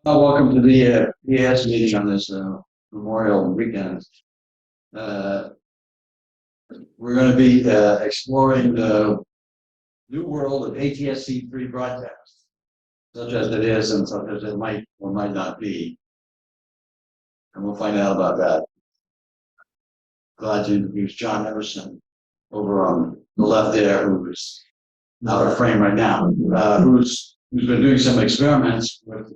Welcome to the EAS meeting on this Memorial weekend. Uh, we're going to be exploring the new world of ATSC 3 broadcast, such as it is and such as it might or might not be. And we'll find out about that. Glad to introduce John Emerson over on the left there, who is out of frame right now, who's been doing some experiments with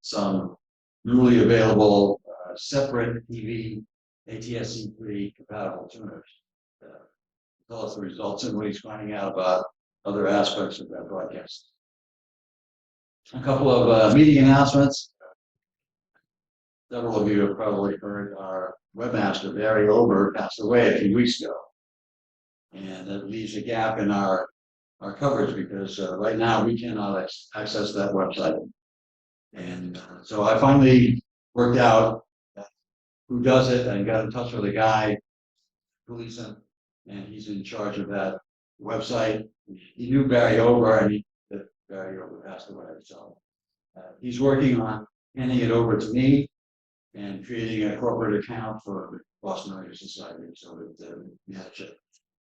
some newly available separate TV ATSC3 compatible tuners. Tell us the results and what he's finding out about other aspects of that broadcast. A couple of meeting announcements. Several of you have probably heard our webmaster, Barry Ober, passed away a few weeks ago. And that leaves a gap in our coverage because right now we cannot access that website. And so I finally worked out who does it and got in touch with a guy, Gleason, and he's in charge of that website. He knew Barry Ober, and Barry Ober passed away. So he's working on handing it over to me and creating a corporate account for the Boston Radio Society so that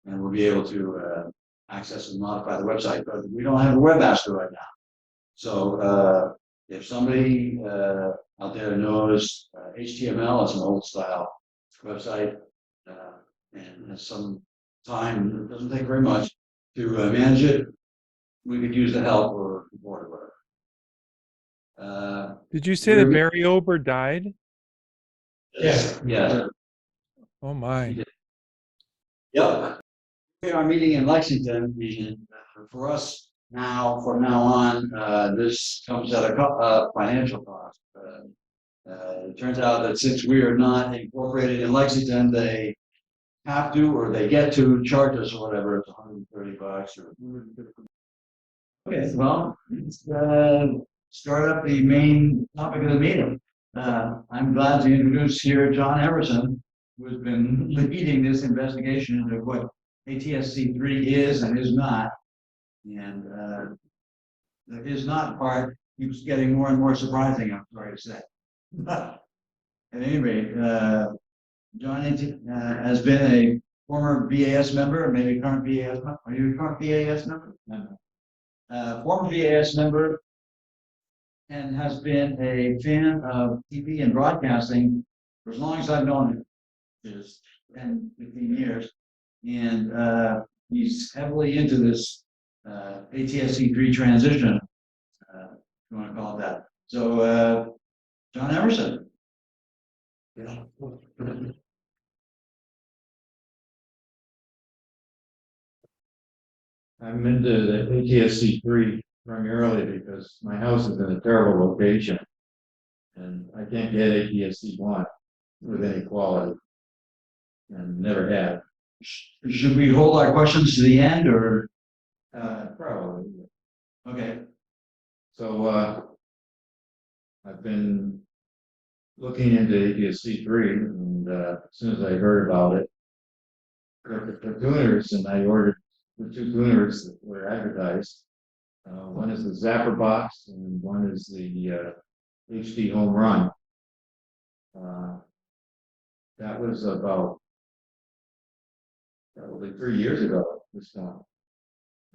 and we'll be able to access and modify the website, but we don't have a webmaster right now. So if somebody out there knows HTML is an old style website and has some time, it doesn't take very much to manage it, we could use the help or support or whatever. Did you say that Barry Ober died? Yes. Yeah. Oh my. Yep. We are meeting in Lexington, and for us now, from now on, this comes at a financial cost. It turns out that since we are not incorporated in Lexington, they have to, or they get to charge us or whatever. It's $130 or. Okay, well, let's start up the main topic of the meeting. I'm glad to introduce here John Emerson, who has been leading this investigation into what ATSC 3 is and is not. And the is not part keeps getting more and more surprising, I'm sorry to say. At any rate, John has been a former BAS member, maybe current BAS member. Are you a current BAS member? No. Former BAS member, and has been a fan of TV and broadcasting for as long as I've known him, which is 10, 15 years. And he's heavily into this ATSC 3 transition, if you want to call it that. So, John Emerson. Yeah. I'm into the ATSC 3 primarily because my house is in a terrible location and I can't get ATSC 1 with any quality and never have. Should we hold our questions to the end or? Probably. Okay. So I've been looking into ATSC 3 and as soon as I heard about it, the tuners, and I ordered the 2 tuners that were advertised. One is the Zapper Box and one is the HD Home Run. That was about probably 3 years ago this time.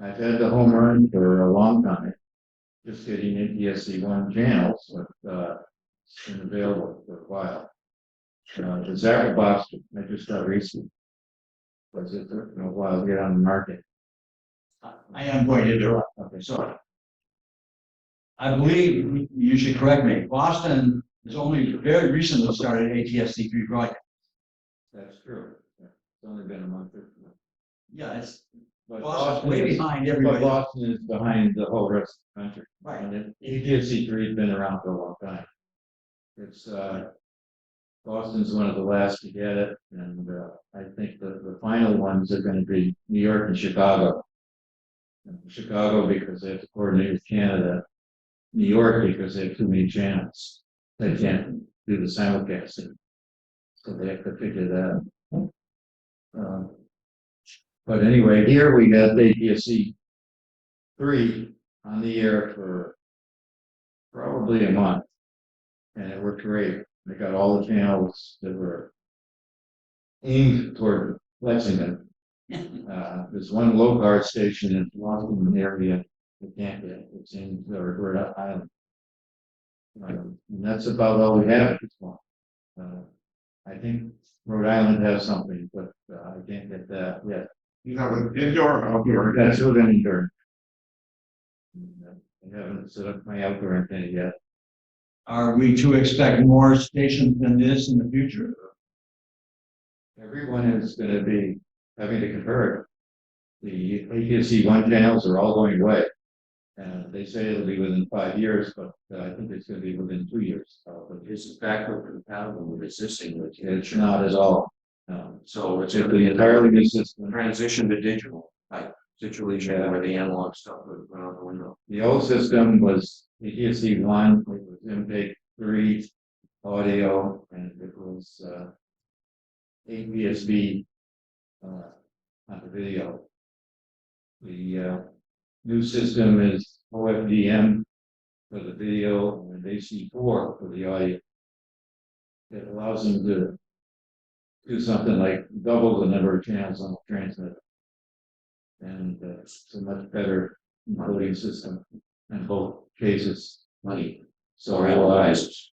I've had the Home Run for a long time, just getting ATSC 1 channels, but it's been available for a while. The Zapper Box I just got recently, but it took a while to get on the market. I am going to interrupt. Okay, sorry. I believe you should correct me. Boston has only very recently started ATSC 3 broadcast. That's true. Yeah. It's only been a month or so. Yeah, it's But Boston's way behind everybody. But Boston is behind the whole rest of the country. Right. And ATSC 3 has been around for a long time. It's Boston's one of the last to get it, and I think the final ones are going to be New York and Chicago. Chicago because they have to coordinate with Canada. New York because they have too many channels. They can't do the simulcasting, so they have to figure that out. But anyway, here we got ATSC 3 on the air for probably a month. and it worked great. They got all the channels that were aimed toward Lexington. There's one low guard station in the Washington area you can't get. It's in the Rhode Island. And that's about all we have at this point. I think Rhode Island has something, but I can't get that yet. You have an indoor or outdoor? That's still an indoor. I haven't set up my outdoor antenna yet. Are we to expect more stations than this in the future? Everyone is going to be having to convert. The ATSC 1 channels are all going away. And they say it'll be within 5 years, but I think it's going to be within 2 years. But is it backward compatible with existing? It's not at all. So it's It's going to an be entirely new system. transition to digital type situation Yeah. where the analog stuff would run out the window. The old system was ATSC 1, it was intake 3 audio, and it was 8 VSB on the video. The new system is OFDM for the video and AC4 for the audio. It allows them to do something like double the number of channels on the transmitter. And it's a much better encoding system in both cases. Money. So Or analyzes.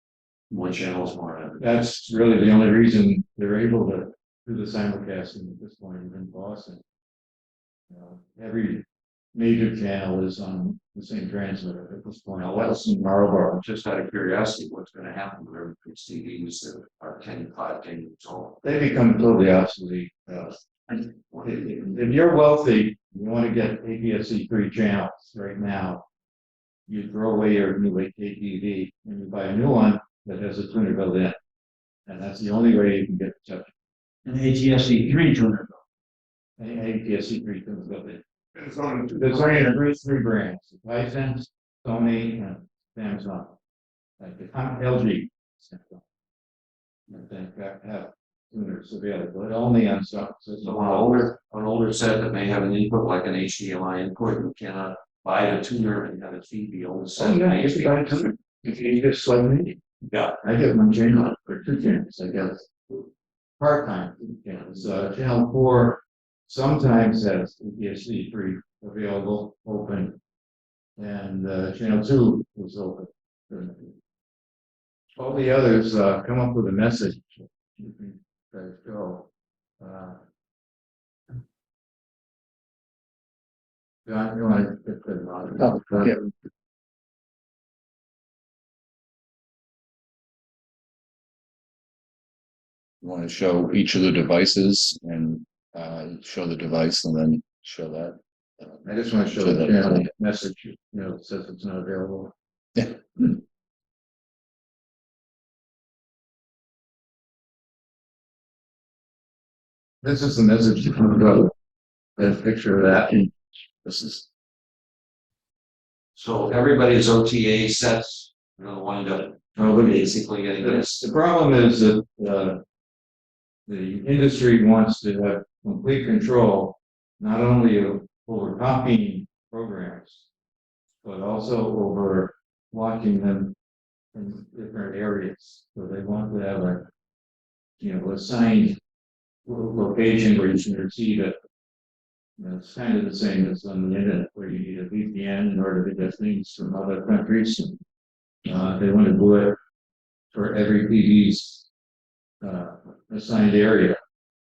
One channel is more. that's really the only reason they're able to do the simulcasting at this point in Boston. Every major channel is on the same transmitter at this point. Now, what's in Marlboro? Just out of curiosity, what's going to happen with our CDs that are 10 years old? They become totally obsolete. If you're wealthy, you want to get ATSC 3 channels right now, you throw away your new ATV and you buy a new one that has a tuner built in. And that's the only way you can get the touch. An ATSC 3 tuner. ATSC 3 tuner built in. It's on There's only three brands: Hisense, Sony, and Samsung. Like the LG, Samsung. I think have tuners available, but only on some. So an older set that may have an input like an HDMI input, you cannot buy the tuner and have it feed the old set. If you buy a tuner, if you just slide me. Yeah. I get one channel for 2 channels. I guess part-time channels. Channel 4 sometimes has ATSC 3 available, open, and channel 2 is open. All the others come up with a message. You can go. John, you want to get the You want to show each of the devices and show the device and then show that. I just want to show the channel message, that says it's not available. Yeah. This is the message to come about. There's a picture of that. This is So everybody's OTA sets, wind up basically getting this. The problem is that the industry wants to have complete control, not only over copying programs, but also over watching them in different areas. So they want to have a assigned location where you can receive it. It's kind of the same as on the internet, where you need a VPN in order to get things from other countries. They want to do it for every PD's assigned area,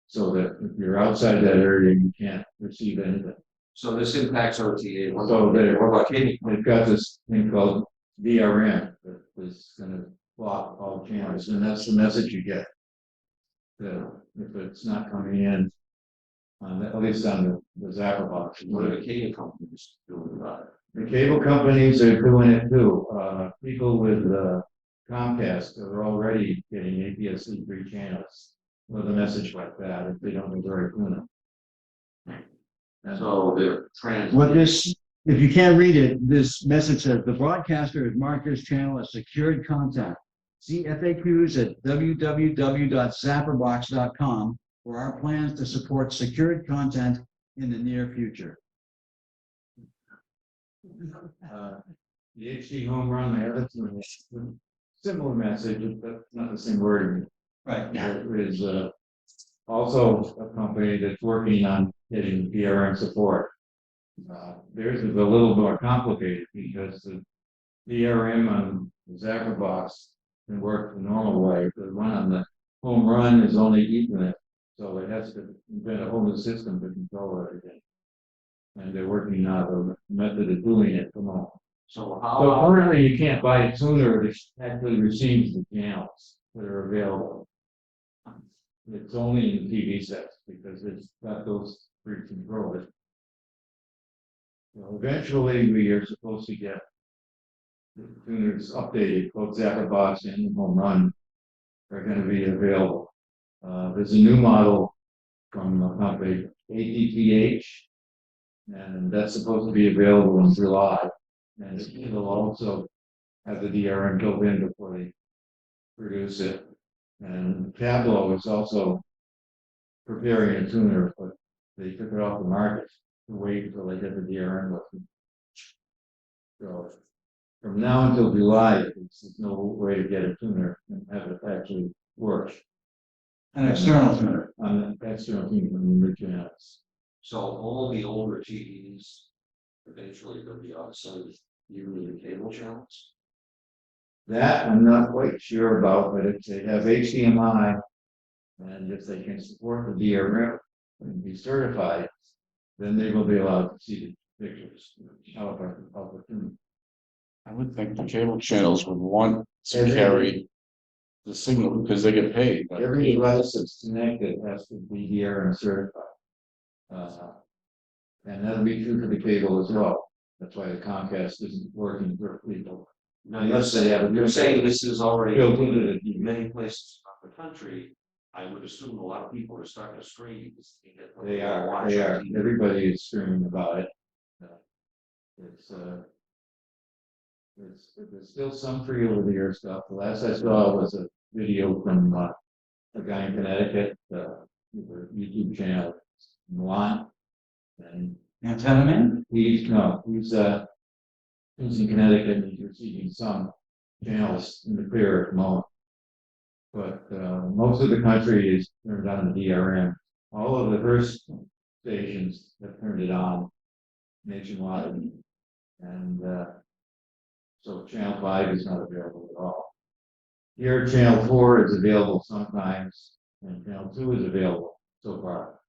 so that if you're outside that area, you can't receive anything. So this impacts OTA. What So about cable? they've got this thing called DRM that is going to block all channels, and that's the message you get. If it's not coming in, at least on the zapper box. What are the cable companies doing about it? The cable companies are doing it too. People with Comcast are already getting ATSC 3 channels with a message like that if they don't know where to put them. So they're What this, if you can't read it, this message says the broadcaster has marked this channel as secured content. See FAQs at www.zapperbox.com for our plans to support secured content in the near future. The HD home run, my other two similar message, but not the same wording. Right. There is also a company that's working on getting DRM support. Theirs is a little more complicated because the DRM on the Zapper box can work the normal way. The one on the home run is only Ethernet, so it has to invent a whole new system to control everything. And they're working on the method of doing it. Come on. So So currently, you can't buy a tuner that actually receives the channels that are available. It's only in TV sets because it's got those pre-controllers. So eventually, we are supposed to get the tuners updated, both Zapper box and the home run are going to be available. There's a new model from a company, ATPH, and that's supposed to be available in July. And it'll also have the DRM built in before they produce it. And Tableau is also preparing a tuner, but they took it off the market to wait until they get the DRM working. So from now until July, there's no way to get a tuner and have it actually work An external tuner. on the external tuner from the channels. So all the older TVs, eventually they'll be obsolete, even the cable channels. That I'm not quite sure about, but if they have HDMI and if they can support the DRM and be certified, then they will be allowed to see the pictures. However, I would think the cable channels would want to Every- carry the signal because they get paid. by the every cable. device that's connected has to be DRM certified. And that'll be true for the cable as well. That's why the Comcast isn't working for people. Now, Unless they have a you're saying this is already built into the in many places around the country. I would assume a lot of people are starting to stream. Because They are, watch they on are. TV. Everybody is screaming about it. It's there's still some free over the air stuff. The last I saw was a video from a guy in Connecticut, with a YouTube channel, Milan. And Antenna man? he's in Connecticut and he's receiving some channels in the clear at the moment. But most of the country is turned on the DRM. All of the first stations have turned it on nationwide. And so channel 5 is not available at all. Here, channel 4 is available sometimes, and channel 2 is available so far.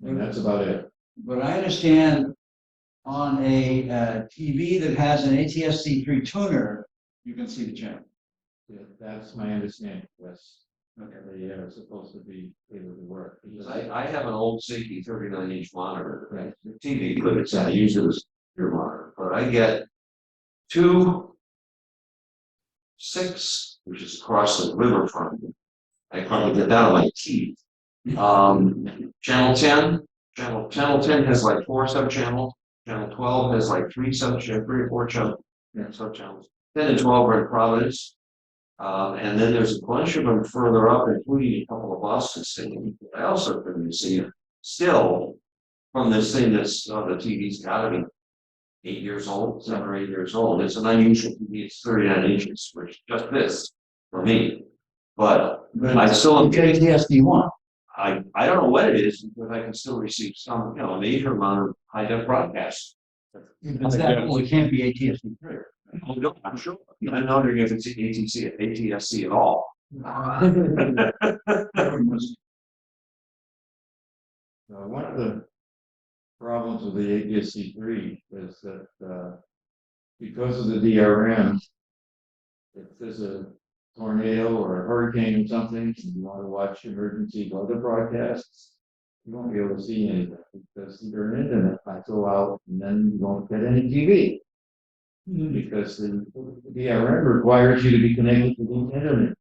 And that's about it. But I understand on a TV that has an ATSC 3 tuner, you can see the channel. Yeah, that's my understanding, yes. Okay. They are supposed to be able to work. Because I have an old safety 39-inch monitor, Right. TV, but it's I use it as your monitor. But I get 2.6, which is across the river from me. I probably get that on my teeth. Channel 10 has like 4 sub-channels. Channel 12 has like 3 or 4 sub-channels. 10 and 12 are in Providence. And then there's a bunch of them further up, including a couple of Boston stations. I also couldn't see it still from this thing that's the TV's got to be 8 years old, 7 or 8 years old. It's an unusual TV. It's 39 inches, which just this for me. But I still am getting ATSC 1. I don't know what it is, but I can still receive some, a major amount of high def broadcasts. It's that, well, it can't be ATSC 3. I'm sure. I'm wondering if it's ATSC at all. One of the problems with the ATSC 3 is that because of the DRM, if there's a tornado or a hurricane or something, and you want to watch emergency weather broadcasts, you won't be able to see anything because your internet might go out and then you won't get any TV. Because the DRM requires you to be connected to the internet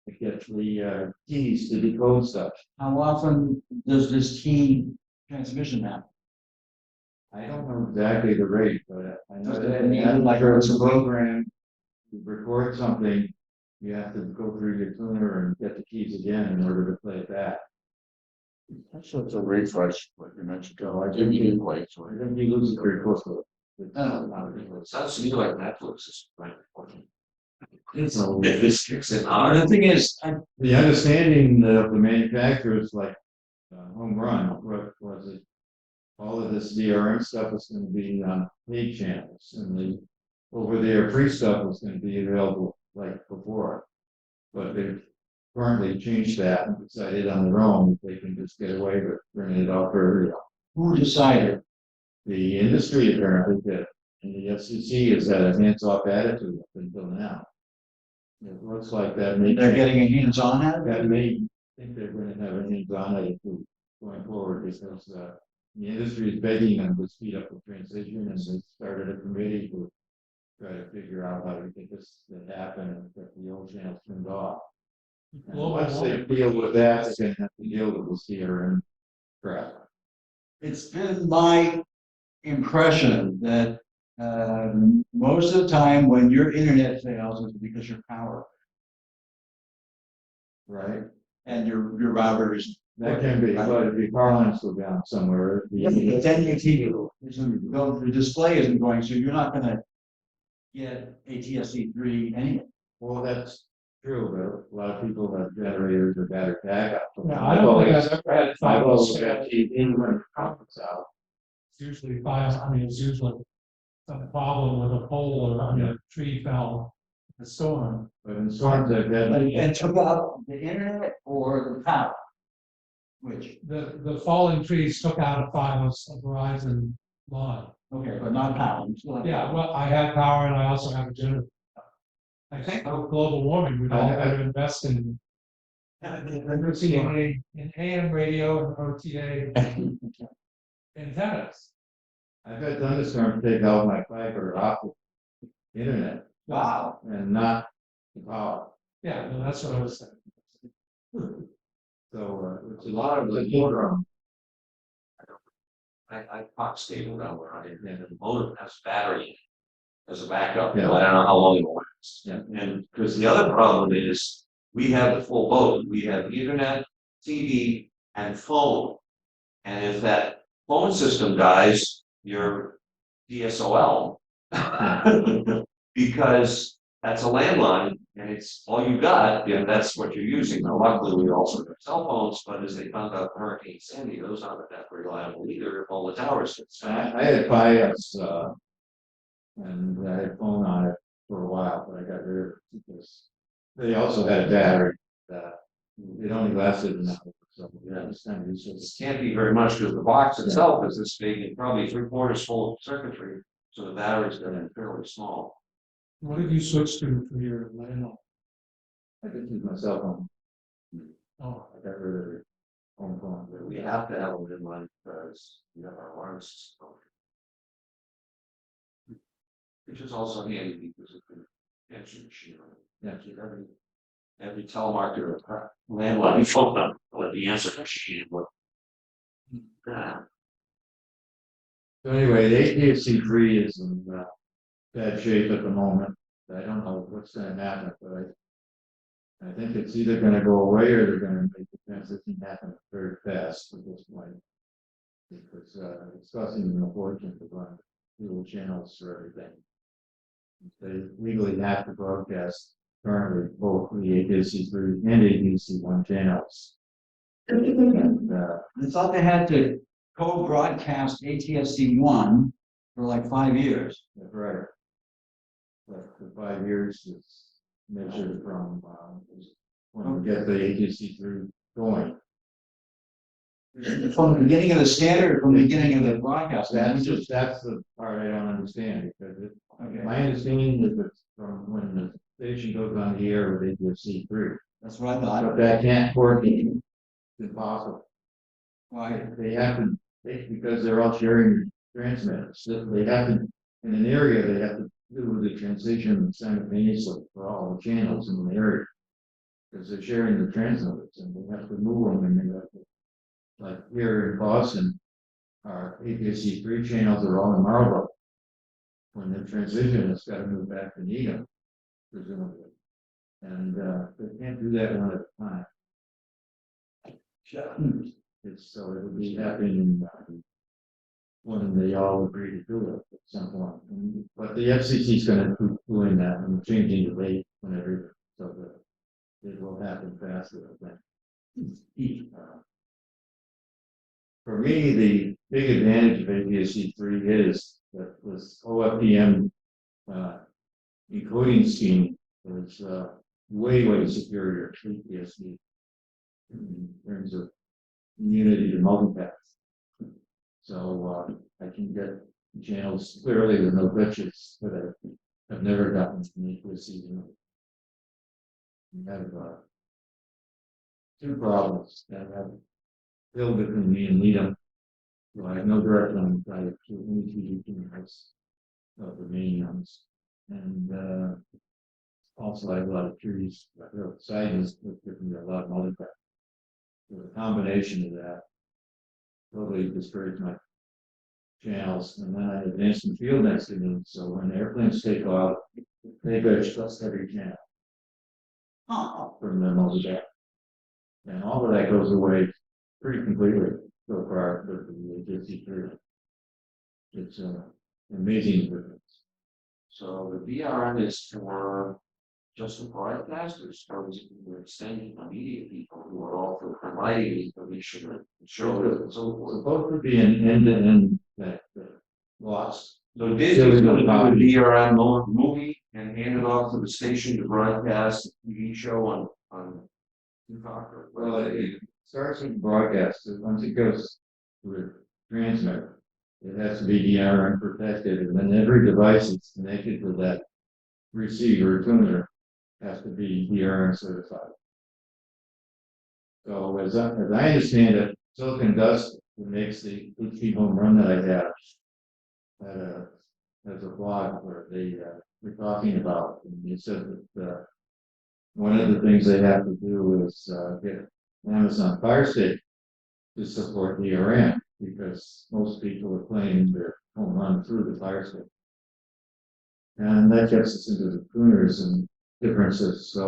to get the keys to decode stuff. How often does this key transmission happen? I don't know exactly the rate, but I know Does that it mean in like the once a week? program, you record something, you have to go through your tuner and get the keys again in order to play it back. Actually, it's a refresh, what you mentioned. So I Give think me you, like, I think you lose it very quickly. It's Oh. not a big deal. It sounds to me like Netflix is right. It's a bit, this kicks in The hard. thing is, The understanding of the manufacturers, like, home run, what was it? All of this DRM stuff is gonna be on paid channels, and the over there free stuff is gonna be available like before. But they've currently changed that and decided on their own, that they can just get away with bringing it out for who decided? the industry apparently did. And the FCC has had a hands-off attitude up until now. It looks like that may. They're getting a hands-on at That it? may think they're gonna have a hands-on attitude going forward, because, the industry is begging them to speed up the transition, and they started a committee to try to figure out how to get this to happen and get the old channels turned off. And once they deal with that, they're gonna have to deal with this here and crap. It's been my impression that, most of the time when your internet fails, it's because your power Right? and your router is. That can be, but if your power lines go down somewhere. Yeah, but then your TV, the display isn't going, so you're not gonna get ATSC 3 anyway. Well, that's true, but a lot of people have generators or battery backup. Yeah, I don't think I've ever had I've files. always got TV when the conference out. It's usually files, I mean, it's usually some problem with a pole or, I mean, a tree fell, a storm. But in storms like that. And took out the internet or the power? Which, The falling trees took out a files, a Verizon line. okay, but not power. You still have Yeah, power. well, I had power and I also have a generator. I think with global warming, we'd all better invest in in AM radio and OTA antennas. I've had thunderstorms take out my fiber optic internet Wow. and not the power. Yeah, no, that's what I was saying. So, it's A lot of the it's a motor, I talked stable down where I did, and the motor has battery as a backup, you know, I don't know how long it will last. Yeah. And, because the other problem is, we have the full load, we have internet, TV, and phone. And if that phone system dies, you're DSOL. Because that's a landline, and it's all you got, and that's what you're using. Now luckily, we also have cell phones, but as they found out Hurricane Sandy, those aren't that reliable either, if all the towers get smashed. I had Fios, and I had phone on it for a while, but I got rid of it because they also had a battery that it only lasted an hour. So, yeah, it's kind of This useless. can't be very much, because the box itself is this big, and probably 3/4 full of circuitry, so the battery's gonna be fairly small. What did you switch to for your landline? I just use my cell phone. Oh, I got rid of it. Home phone. But we have to have them in line because we have our alarm system. Which is also handy because of the answer machine. Yeah, every telemarketer, landline phone number, let the answer machine work. So anyway, the ATSC 3 is in bad shape at the moment. I don't know what's gonna happen, but I think it's either gonna go away or they're gonna make the transition happen very fast at this point. Because it's costing them a fortune to run dual channels for everything. They legally have to broadcast currently both the ATSC 3 and ATSC 1 channels. And, I thought they had to co-broadcast ATSC 1 for like 5 years. that's right. But the 5 years is measured from when we get the ATSC 3 going. From the beginning of the standard, or from the beginning of the broadcast. That's the part I don't understand, because Okay, my understanding is that from when the station goes on the air with ATSC 3. that's what I But thought. that can't coordinate. It's impossible. Why? They have to, because they're all sharing transmitters, so they have to, in an area, they have to do the transition simultaneously for all the channels in the area. Because they're sharing the transmitters and they have to move them, and they have to, like here in Boston, our ATSC 3 channels are all in Marlboro. When the transition, it's got to move back to Needham, presumably. And they can't do that one at a time. It's so it would be happening in when they all agree to do it at some point. But the FCC is going to doing that and changing the rate whenever, so that it will happen faster, I think. For me, the big advantage of ATSC 3 is that this OFDM encoding scheme is way superior to ATSC in terms of immunity to multipath. So I can get channels clearly with no glitches that I've never gotten from ATSC. We have two problems that have built between me and Needham. So I have no direct line to any TV channels of the main ones. And also I have a lot of trees, sidings that give me a lot of multipath. So the combination of that totally destroys my channels. And then I have an instant field next to me, so when airplanes take off, they just every channel from the multipath. And all of that goes away pretty completely so far with the ATSC 3. It's amazing difference. So the VRM is for just the broadcasters, or is it for extending the media people who are all for providing information and show it and so forth? Supposed to be an end-to-end that loss. So Disney's gonna do a VRM movie and hand it off to the station to broadcast a TV show on. Well, it starts with broadcast. Once it goes to a transmitter, it has to be DRM protected, and then every device that's connected to that receiver tuner has to be DRM certified. So as I understand it, Silicon Dust makes the HP home run that I have as a blog where they were talking about, and they said that one of the things they have to do is get Amazon Fire Stick to support DRM, because most people are playing their home run through the Fire Stick. And that gets us into the tuners and differences. So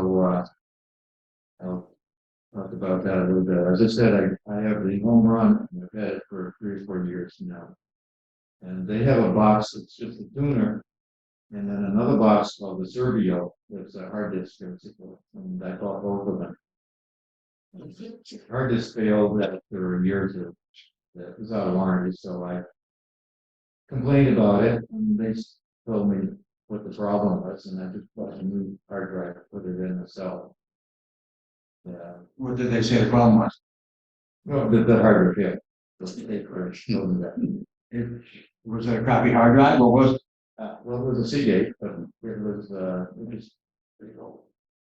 I'll talk about that a little bit. As I said, I have the home run, and I've had it for 3 or 4 years now. And they have a box that's just a tuner, and then another box called the Servio that's a hard disk, basically, and I bought both of them. Hard disk failed after a year or two. It was out of warranty, so I complained about it, and they told me what the problem was, and I just bought a new hard drive and put it in myself. Yeah. What did they say the problem was? Well, the hard drive showed me that. Was it a crappy hard drive or was it? Well, it was a Seagate, but it was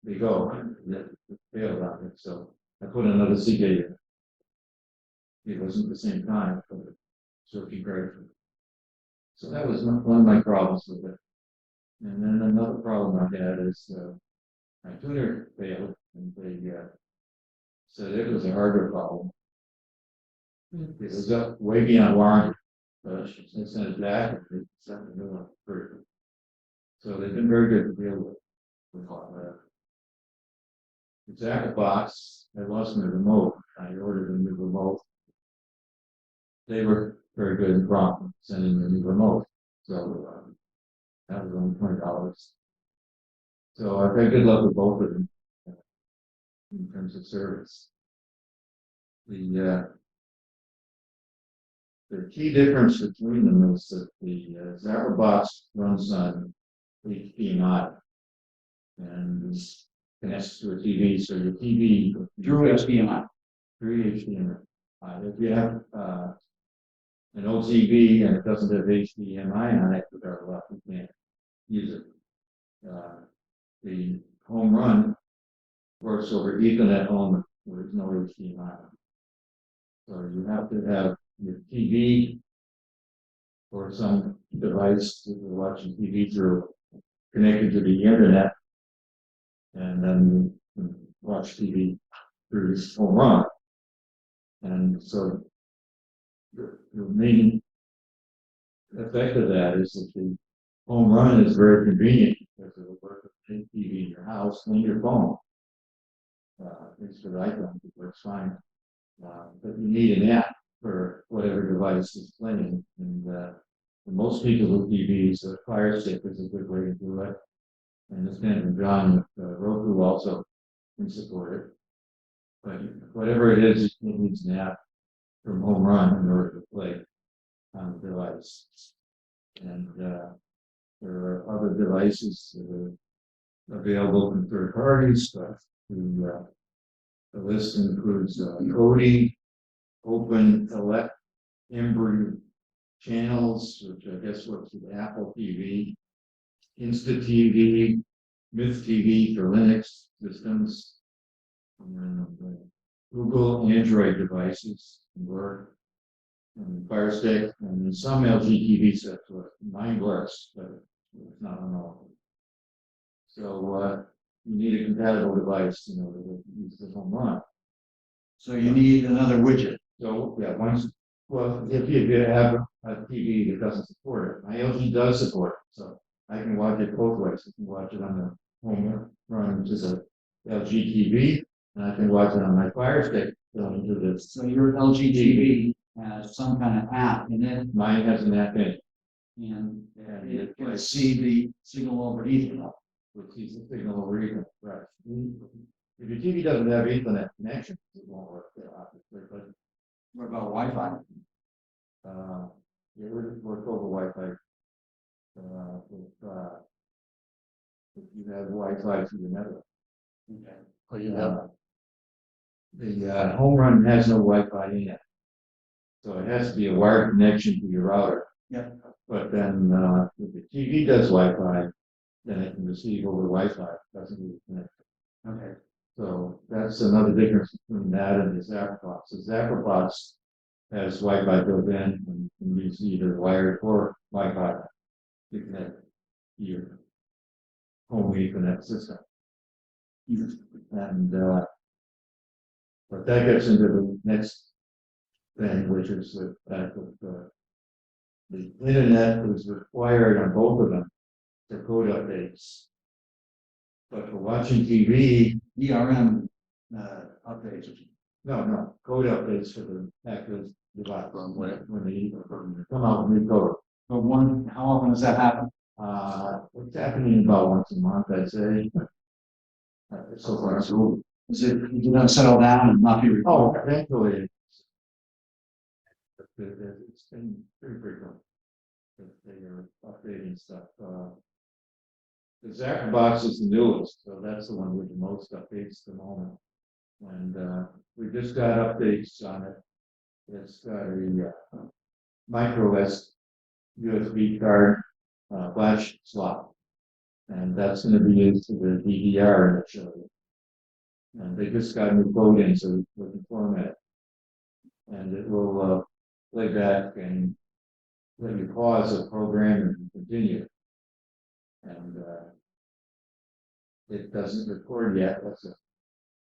Big O that failed on it, so I put another Seagate in. It wasn't the same time, but it's working great. So that was one of my problems with it. And then another problem I had is my tuner failed, and they said it was a hardware problem. It was up way beyond warranty. They sent it back, and they sent a new one free. So they've been very good to deal with all that. It's out of the box. I lost my remote. I ordered a new remote. They were very good and prompt in sending me a new remote. So that was only $20. So I've had good luck with both of them in terms of service. The key difference between them is that the Zapper box runs on HDMI and connects to a TV. So your TV Through HDMI. through HDMI. If you have an old TV and it doesn't have HDMI on it, you can't use it. The home run works over Ethernet only. There's no HDMI. So you have to have your TV or some device that you're watching TV through connected to the internet, and then you can watch TV through this home run. And so the main effect of that is that the home run is very convenient because it'll work with TV in your house and your phone. It's for the iPhone, it works fine. But you need an app for whatever device is playing. And for most people with TVs, a Fire Stick is a good way to do it. And this man from John with Roku also can support it. But whatever it is, it needs an app from home run in order to play on the device. And there are other devices that are available from third parties, but the list includes Kodi, Open Elect, Embry channels, which I guess works with Apple TV, Insta TV, Myth TV for Linux systems, and then Google Android devices, Word, and Fire Stick, and then some LG TV sets with mine works, but it's not on all of them. So you need a compatible device in order to use the home run. So you need another widget. So yeah, if you have a TV that doesn't support it, my LG does support it, so I can watch it both ways. I can watch it on the home run, which is a LG TV, and I can watch it on my Fire Stick into this. So your LG TV has some kind of app in it, Mine has an app in it, and it can see the signal over Ethernet. which is the signal over Ethernet. Right. If your TV doesn't have Ethernet connection, it won't work there, obviously, but What about Wi-Fi? yeah, we're over Wi-Fi. If you have Wi-Fi through the network. Okay. Oh, you have, The home run has no Wi-Fi in it. So it has to be a wired connection to your router. Yep. But then, if the TV does Wi-Fi, then it can receive over Wi-Fi, it doesn't need to connect. Okay. So that's another difference between that and the Zapper box. The Zapper box has Wi-Fi built in and can use either wired or Wi-Fi to connect to your home Ethernet system. And but that gets into the next thing, which is the fact that the internet was required on both of them for code updates. But for watching TV, DRM updates. no, code updates for the active device. From where? When they come out with new code. But how often does that happen? It's happening about once a month, I'd say. So far, so. Is it, you know, settle down and not be Oh, recorded? eventually. It's been pretty frequent. That they are updating stuff. The Zapper box is the newest, so that's the one with the most updates at the moment. And we just got updates on it. It's got a micro USB card flash slot, and that's going to be used for the DVR initially. And they just got a new code in, so we can format it. And it will play back and let you pause the program and continue. And it doesn't record yet, that's a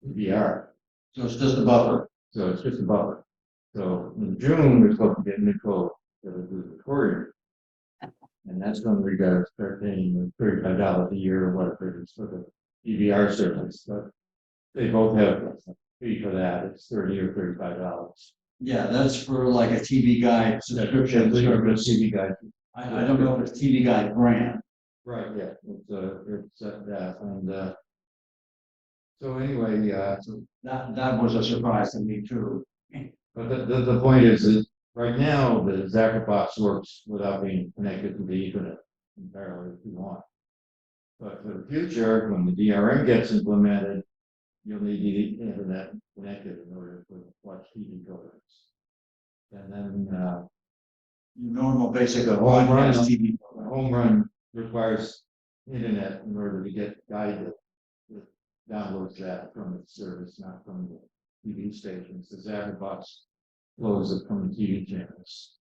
DVR. So it's just a buffer. So it's just a buffer. So in June, we're supposed to get new code that will do the recording. And that's when we gotta start paying $35 a year or whatever it is for the DVR service. But they both have a fee for that. It's $30 or $35. Yeah, that's for like a TV guide subscription service. TV guide. I don't know if it's TV guide brand. Right, yeah, it's that, and so anyway, So that was a surprise to me too. but the point is that right now, the Zapper box works without being connected to the Ethernet entirely if you want. But for the future, when the DRM gets implemented, you'll need the internet connected in order to watch TV programs. And then Normal basic The home broadcast run. TV. the home run requires internet in order to get guided. It downloads that from its service, not from the TV stations. The Zapper box loads it from the TV channels.